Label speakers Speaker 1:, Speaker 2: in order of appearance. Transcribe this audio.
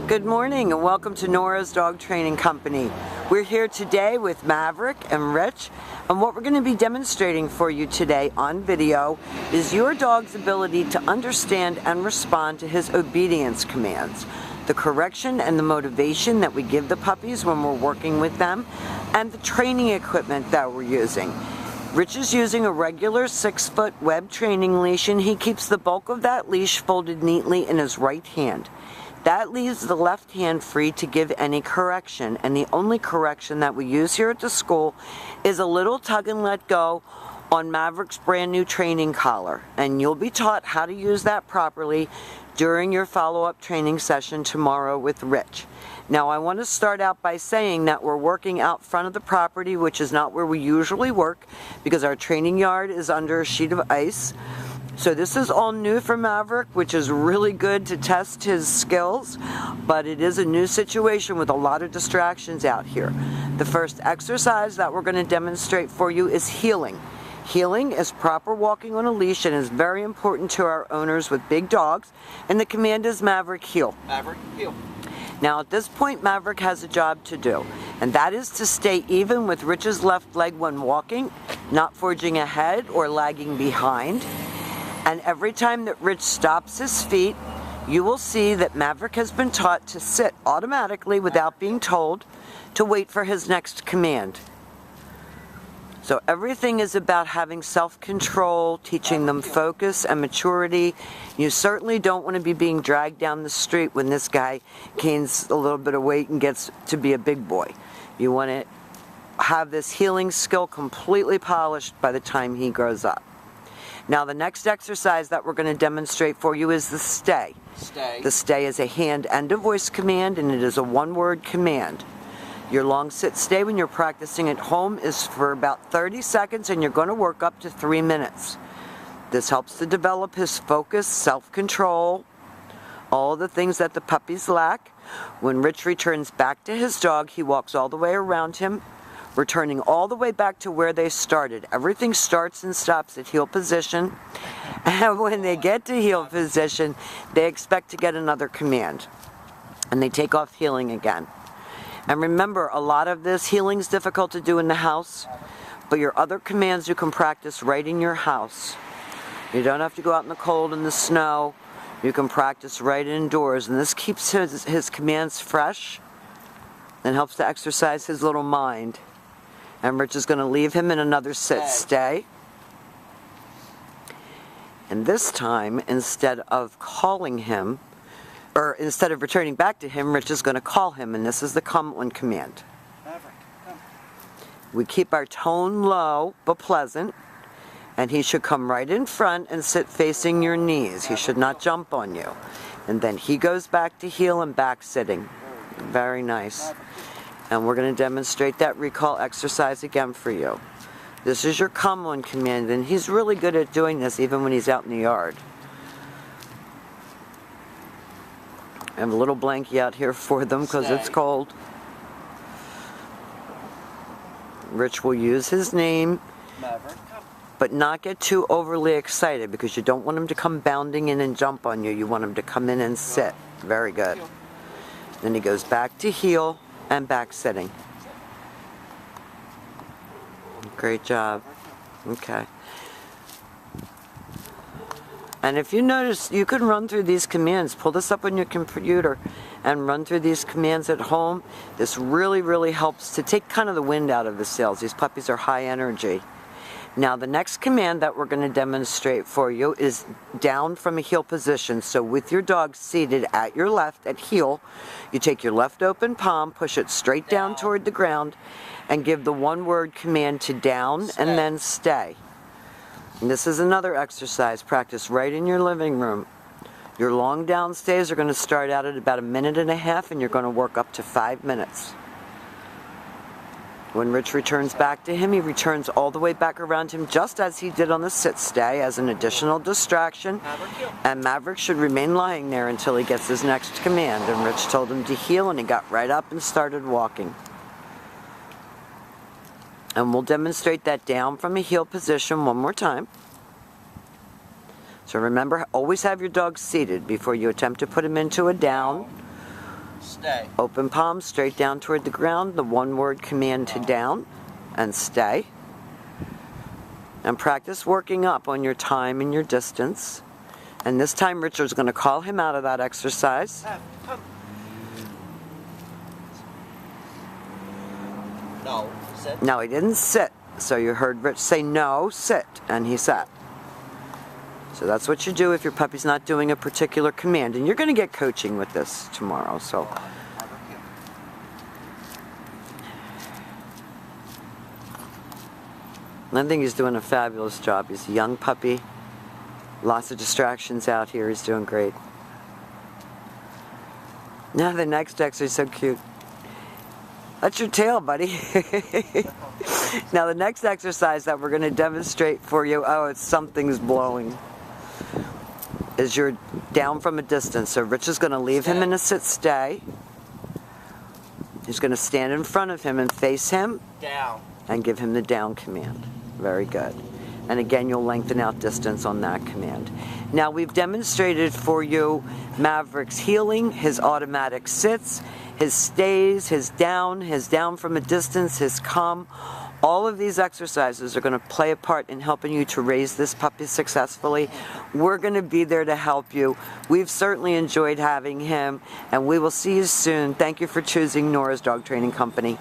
Speaker 1: Good morning and welcome to Nora's Dog Training Company. We're here today with Maverick and Rich, and what we're going to be demonstrating for you today on video is your dog's ability to understand and respond to his obedience commands, the correction and the motivation that we give the puppies when we're working with them, and the training equipment that we're using. Rich is using a regular 6-foot web training leash, and he keeps the bulk of that leash folded neatly in his right hand. That leaves the left hand free to give any correction, and the only correction that we use here at the school is a little tug and let go on Maverick's brand new training collar, and you'll be taught how to use that properly during your follow-up training session tomorrow with Rich. Now, I want to start out by saying that we're working out front of the property, which is not where we usually work because our training yard is under a sheet of ice. So this is all new for Maverick, which is really good to test his skills, but it is a new situation with a lot of distractions out here. The first exercise that we're going to demonstrate for you is heeling. Heeling is proper walking on a leash and is very important to our owners with big dogs, and the command is Maverick heel.
Speaker 2: Maverick heel.
Speaker 1: Now at this point, Maverick has a job to do, and that is to stay even with Rich's left leg when walking, not forging ahead or lagging behind. And every time that Rich stops his feet, you will see that Maverick has been taught to sit automatically without being told, to wait for his next command. So everything is about having self-control, teaching them focus and maturity. You certainly don't want to be being dragged down the street when this guy gains a little bit of weight and gets to be a big boy. You want to have this heeling skill completely polished by the time he grows up. Now the next exercise that we're going to demonstrate for you is the stay.
Speaker 2: Stay.
Speaker 1: The stay is a hand and a voice command, and it is a one-word command. Your long sit stay when you're practicing at home is for about 30 seconds, and you're going to work up to 3 minutes. This helps to develop his focus, self-control, all the things that the puppies lack. When Rich returns back to his dog, he walks all the way around him, returning all the way back to where they started. Everything starts and stops at heel position, and when they get to heel position, they expect to get another command, and they take off heeling again. And remember, a lot of this heeling is difficult to do in the house, but your other commands you can practice right in your house. You don't have to go out in the cold and the snow. You can practice right indoors, and this keeps his commands fresh and helps to exercise his little mind. And Rich is going to leave him in another sit stay. And this time, instead of calling him, or instead of returning back to him, Rich is going to call him, and this is the come on command.
Speaker 2: Maverick, come.
Speaker 1: We keep our tone low but pleasant, and he should come right in front and sit facing your knees. He should not jump on you. And then he goes back to heel and back sitting. Very nice. And we're going to demonstrate that recall exercise again for you. This is your come on command, and he's really good at doing this even when he's out in the yard. I have a little blankie out here for them because it's cold. Rich will use his name, but not get too overly excited because you don't want him to come bounding in and jump on you. You want him to come in and sit. Very good. Then he goes back to heel and back sitting. Great job. Okay. And if you notice, you can run through these commands. Pull this up on your computer and run through these commands at home. This really, really helps to take kind of the wind out of the sails. These puppies are high energy. Now the next command that we're going to demonstrate for you is down from a heel position. So with your dog seated at your left at heel, you take your left open palm, push it straight down toward the ground, and give the one-word command to down and then stay. And this is another exercise. Practice right in your living room. Your long down stays are going to start out at about 1.5 minutes, and you're going to work up to 5 minutes. When Rich returns back to him, he returns all the way back around him just as he did on the sit stay as an additional distraction. And Maverick should remain lying there until he gets his next command. And Rich told him to heel, and he got right up and started walking. And we'll demonstrate that down from a heel position one more time. So remember, always have your dog seated before you attempt to put him into a down.
Speaker 2: Stay.
Speaker 1: Open palm straight down toward the ground. The one-word command to down and stay. And practice working up on your time and your distance. And this time Richard's going to call him out of that exercise.
Speaker 2: Come. No. Sit.
Speaker 1: No, he didn't sit. So you heard Rich say no, sit, and he sat. So that's what you do if your puppy's not doing a particular command. And you're going to get coaching with this tomorrow. So. I think he's doing a fabulous job. He's a young puppy. Lots of distractions out here. He's doing great. Now the next exercise is so cute. That's your tail, buddy. Now the next exercise that we're going to demonstrate for you, something's blowing, is you're down from a distance. So Rich is going to leave him in a sit stay. He's going to stand in front of him and face him.
Speaker 2: Down.
Speaker 1: And give him the down command. Very good. And again, you'll lengthen out distance on that command. Now we've demonstrated for you Maverick's heeling, his automatic sits, his stays, his down from a distance, his come. All of these exercises are going to play a part in helping you to raise this puppy successfully. We're going to be there to help you. We've certainly enjoyed having him, and we will see you soon. Thank you for choosing Nora's Dog Training Company.